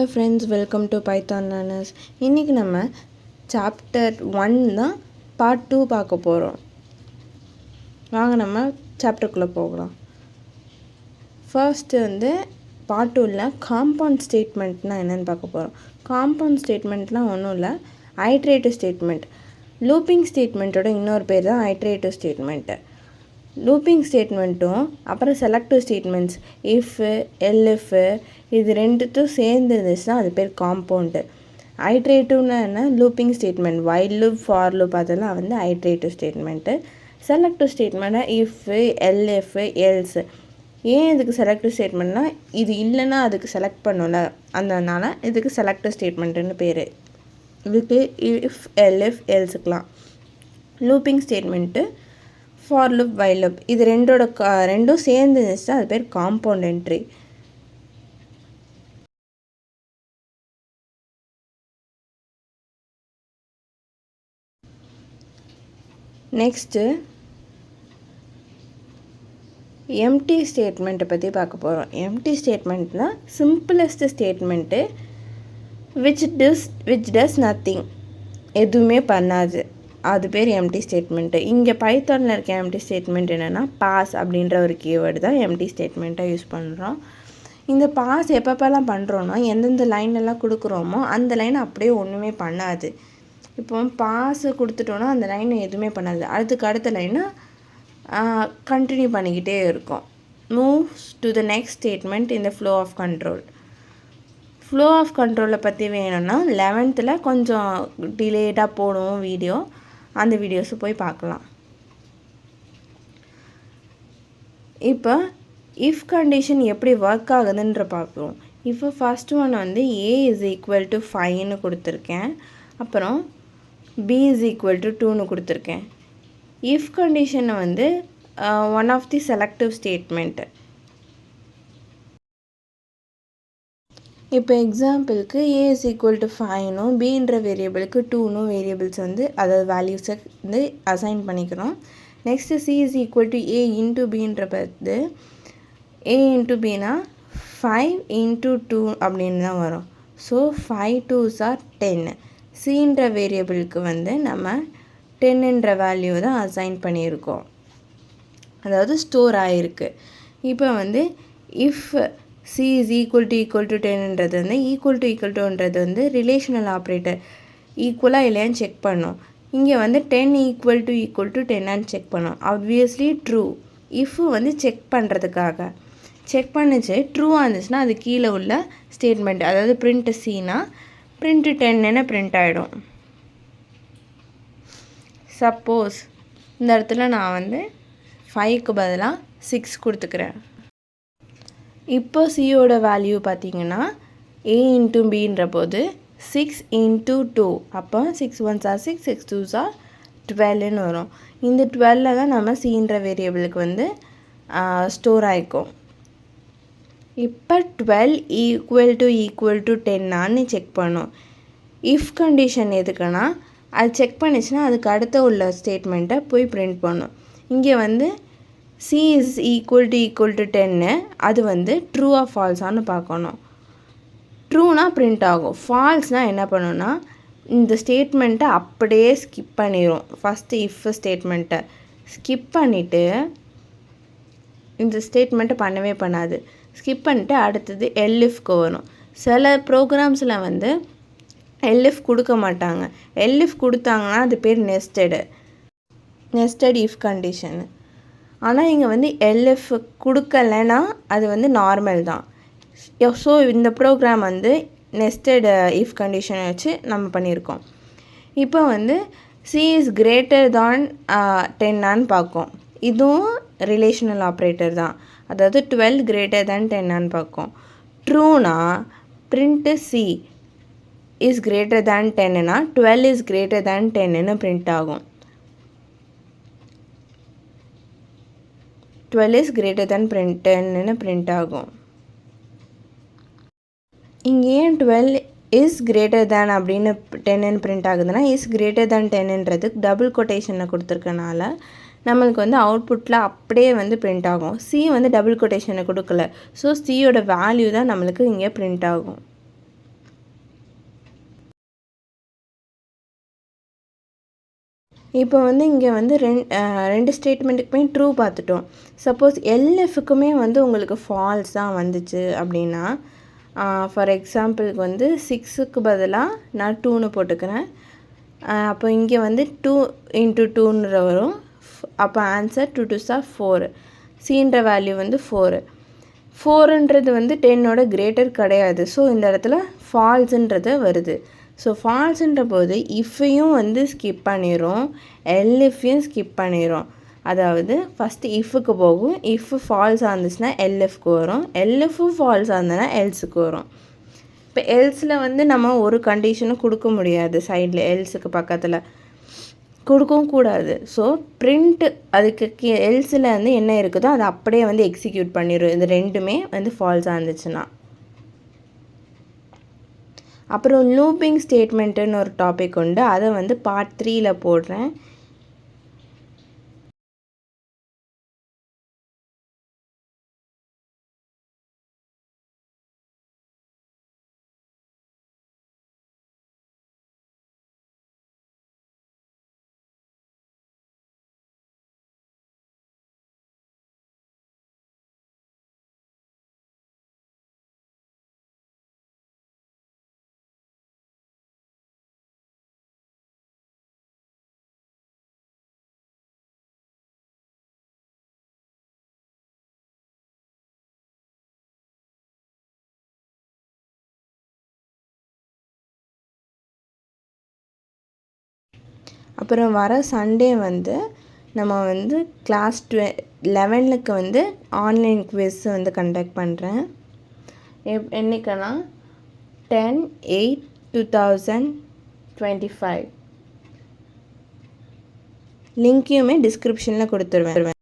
Hello friends, welcome to Python Learners. இன்றைக்கி நம்ம chapter 1 தான் பார்ட் 2 பார்க்க போகிறோம். வாங்க நம்ம சாப்டருக்குள்ளே போகலாம். ஃபர்ஸ்ட்டு பார்ட் 2ல் காம்பவுண்ட் ஸ்டேட்மெண்ட்னால் என்னென்னு பார்க்க போகிறோம். காம்பவுண்ட் ஸ்டேட்மெண்ட்லாம் ஒன்றும் இல்லை, ஐட்ரேட்டிவ் ஸ்டேட்மெண்ட். லூப்பிங் ஸ்டேட்மெண்ட்டோட இன்னொரு பேர் தான் ஐட்ரேட்டிவ் ஸ்டேட்மெண்ட்டு. லூப்பிங் ஸ்டேட்மெண்ட்டும் அப்புறம் செலக்டிவ் ஸ்டேட்மெண்ட்ஸ் இஃப்பு எல்இஃப்பு இது ரெண்டுத்தும் சேர்ந்து இருந்துச்சுன்னா அது பேர் காம்பவுண்டு. ஐட்ரேட்டிவ்னா என்ன? Looping statement, while loop, for loop அதெல்லாம் ஐட்ரேட்டிவ் ஸ்டேட்மெண்ட்டு. செலக்டிவ் ஸ்டேட்மெண்ட்னா இஃப்பு எல்இஃப்பு எல்ஸு. ஏன் இதுக்கு செலக்டிவ் ஸ்டேட்மெண்ட்னா இது இல்லைன்னா அதுக்கு செலக்ட் பண்ணல, அதனால இதுக்கு செலக்டிவ் ஸ்டேட்மெண்ட்டுன்னு பேர். இதுக்கு இஃப் எல்இஃப் எல்ஸுக்கெலாம். Looping statement for loop while loop இது ரெண்டும் சேர்ந்து இருந்துச்சுன்னா அது பேர் காம்பவுண்ட் என்ட்ரி. நெக்ஸ்ட்டு எம்டி ஸ்டேட்மெண்ட்டை பற்றி பார்க்க போகிறோம். எம்டி ஸ்டேட்மெண்ட்னால் simplest statement which does nothing, எதுவுமே பண்ணாது, அது பேர் எம்டி ஸ்டேட்மெண்ட்டு. இங்கே பைத்தானில் இருக்க எம்டி ஸ்டேட்மெண்ட் என்னென்னா பாஸ் அப்படின்ற ஒரு கீவேர்டு தான் எம்டி ஸ்டேட்மெண்ட்டாக யூஸ் பண்ணுறோம். இந்த பாஸ் எப்பப்பெல்லாம் பண்ணுறோன்னா எந்தெந்த லைன்லலாம் கொடுக்குறோமோ அந்த லைன் அப்படியே ஒன்றுமே பண்ணாது. இப்போ பாஸ் கொடுத்துட்டோன்னா அந்த லைன் எதுவுமே பண்ணாது, அதுக்கு அடுத்த லைனை கண்டினியூ பண்ணிக்கிட்டே இருக்கும். Moves to the next statement இந்த flow of control. Flow of கண்ட்ரோலை பற்றி வேணும்னா 11th கொஞ்சம் டிலேடாக போடுவோம் வீடியோ, அந்த வீடியோஸை போய் பார்க்கலாம். இப்போ இஃப் கண்டிஷன் எப்படி ஒர்க் ஆகுதுன்ற பார்ப்போம். இப்போ first one A is equal to 5ன்னு கொடுத்துருக்கேன், அப்புறம் B இஸ் ஈக்குவல் டு 2ன்னு கொடுத்துருக்கேன். இஃப் கண்டிஷனை one of the selective statement. இப்போ எக்ஸாம்பிளுக்கு A இஸ் ஈக்குவல் டு 5னும் Bன்ற வேரியபிளுக்கு 2னும் வேரியபிள்ஸ் அதாவது வேல்யூஸை அசைன் பண்ணிக்கிறோம். Next C is equal to A into Bன்ற பார்த்து A இன்ட்டு Bனா 5 இன்ட்டு 2 அப்படின்னு தான் வரும். So 5 2s are 10. Cன்ற வேரியபிளுக்கு நம்ம 10ன்ற வேல்யூ தான் அசைன் பண்ணியிருக்கோம், அதாவது ஸ்டோர் ஆகிருக்கு. இப்போ if C is equal to 10ன்றது ஈக்குவல் டுன்றது ரிலேஷனல் ஆப்ரேட்டர், ஈக்குவலாக இல்லையான்னு செக் பண்ணோம். இங்கே 10 ஈக்குவல் டு 10 செக் பண்ணோம். Obviously true. இஃப்பு செக் பண்ணுறதுக்காக செக் பண்ணிச்சு, ட்ரூவாக இருந்துச்சுன்னா அது கீழே உள்ள ஸ்டேட்மெண்ட், அதாவது பிரிண்ட் Cனா பிரிண்ட் 10ன்னு பிரிண்ட் ஆகிடும். சப்போஸ் இந்த இடத்துல நான் 5க்கு பதிலாக 6 கொடுத்துக்கிறேன். இப்போ சியோட வேல்யூ பார்த்திங்கன்னா A இன்ட்டு Bன்ற போது 6 இன்ட்டு 2, அப்போ 6 1s are 6, 6 2s are 12ன்னு வரும். இந்த 12 தான் நம்ம Cன்ற வேரியபிளுக்கு ஸ்டோர் ஆகிக்கும். இப்போ 12 ஈக்குவல் டு 10 செக் பண்ணோம். இஃப் கண்டிஷன் எதுக்குன்னா அது செக் பண்ணிச்சுன்னா அதுக்கு அடுத்த உள்ள ஸ்டேட்மெண்ட்டை போய் பிரிண்ட் பண்ணும். இங்கே C இஸ் ஈக்குவல் டு 10, அது ட்ரூ ஆர் ஃபால்ஸான்னு பார்க்கணும். ட்ரூனா பிரிண்ட் ஆகும், ஃபால்ஸ்னால் என்ன பண்ணுன்னா இந்த ஸ்டேட்மெண்ட்டை அப்படியே ஸ்கிப் பண்ணிடும். ஃபஸ்ட்டு இஃப் ஸ்டேட்மெண்ட்டை ஸ்கிப் பண்ணிவிட்டு இந்த ஸ்டேட்மெண்ட்டை பண்ணவே பண்ணாது, ஸ்கிப் பண்ணிவிட்டு அடுத்தது எல்இஃப்க்கு வரும். சில ப்ரோக்ராம்ஸில் எல்இஃப் கொடுக்க மாட்டாங்க. எல்இஃப் கொடுத்தாங்கன்னா அது பேர் நெஸ்டட் இஃப் கண்டிஷன். ஆனால் இங்கே எல்எஃப் கொடுக்கலைன்னா அது நார்மல் தான். ஸோ இந்த ப்ரோக்ராம் நெஸ்டட் இஃப் கண்டிஷனை வச்சு நம்ம பண்ணியிருக்கோம். இப்போ C இஸ் கிரேட்டர் தான் 10 பார்க்கும். இதுவும் ரிலேஷனல் ஆப்ரேட்டர் தான், அதாவது 12 கிரேட்டர் தேன் 10 பார்க்கும். ட்ரூனா print C is greater than 10னா 12 இஸ் கிரேட்டர் தேன் 10ன்னு பிரிண்ட் ஆகும். 12 is greater than 10ன்னு பிரிண்ட் ஆகும். இங்கே ஏன் 12 is greater than அப்படின்னு 10ன்னு பிரிண்ட் ஆகுதுன்னா is greater than 10ன்றதுக்கு டபுள் கொட்டேஷனை கொடுத்துருக்கனால நம்மளுக்கு அவுட்புட்டில் அப்படியே பிரிண்ட் ஆகும். C டபுள் கொட்டேஷனை கொடுக்கல, ஸோ சியோட வேல்யூ தான் நம்மளுக்கு இங்கே பிரிண்ட் ஆகும். இப்போ வந்து இங்கே வந்து ரெண்டு ஸ்டேட்மெண்ட்டுக்குமே ட்ரூ பார்த்துட்டோம். சப்போஸ் எல்எஃப்க்குமே வந்து உங்களுக்கு ஃபால்ஸ் தான் வந்துச்சு அப்படின்னா, ஃபார் எக்ஸாம்பிளுக்கு வந்து 6க்கு பதிலாக நான் 2ன்னு போட்டுக்கிறேன். அப்போ இங்கே வந்து 2 × 2ன்ற வரும். அப்போ ஆன்சர் 2 2s are 4. சீன்ற வேல்யூ வந்து 4. 4ன்றது வந்து 10ஓட கிரேட்டர் கிடையாது. ஸோ இந்த இடத்துல ஃபால்ஸுன்றது வருது. ஸோ ஃபால்ஸுன்ற போது இஃப்பையும் வந்து ஸ்கிப் பண்ணிடும், எல்எஃப்பையும் ஸ்கிப் பண்ணிடும். அதாவது ஃபஸ்ட்டு இஃப்க்கு போகும், இஃப் ஃபால்ஸாக இருந்துச்சுன்னா எல்எஃப்க்கு வரும், எல்எஃப்பும் ஃபால்ஸாக இருந்ததுன்னா எல்ஸுக்கு வரும். இப்போ எல்ஸில் வந்து நம்ம ஒரு கண்டிஷனும் கொடுக்க முடியாது, சைடில் எல்ஸுக்கு பக்கத்தில் கொடுக்கவும் கூடாது. ஸோ பிரிண்ட் அதுக்கு எல்ஸில் வந்து என்ன இருக்குதோ அதை அப்படியே வந்து எக்ஸிக்யூட் பண்ணிடும். இது ரெண்டுமே வந்து ஃபால்ஸாக இருந்துச்சுன்னா. அப்புறம் லூப்பிங் ஸ்டேட்மெண்ட்டுன்னு ஒரு டாபிக் உண்டு, அதை வந்து பார்ட் 3ல் போடுறேன். அப்புறம் வர சண்டே வந்து நம்ம வந்து கிளாஸ் 11க்கு வந்து ஆன்லைன் குவிஸ் வந்து கண்டக்ட் பண்ணுறேன். என்னைக்குன்னா 10/8/2025. லிங்க்கையுமே டிஸ்கிரிப்ஷனில் கொடுத்துருவேன்.